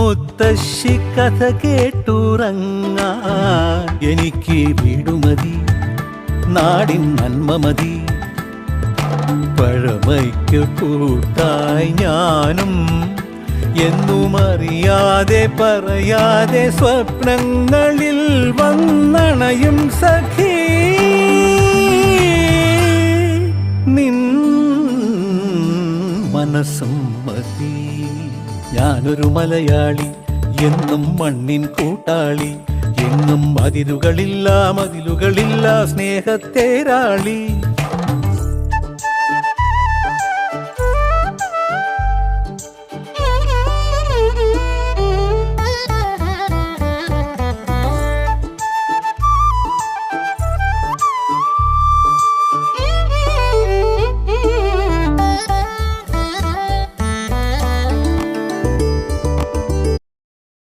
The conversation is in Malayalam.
മുത്തശ്ശി കഥ കേട്ടുറങ്ങാൻ എനിക്ക് വീടുമതി, നാടിൻ നന്മ മതി. പഴമയ്ക്ക് കൂട്ടായി ഞാനും എന്നും അറിയാതെ പറയാതെ സ്വപ്നങ്ങളിൽ വന്നണയും സഖി. നിൻ മനസ്സും മതി. ഞാനൊരു മലയാളി, എന്നും മണ്ണിൻ കൂട്ടാളി, എങ്ങും അതിരുകളില്ല മതിലുകളില്ല സ്നേഹത്തേരാളി.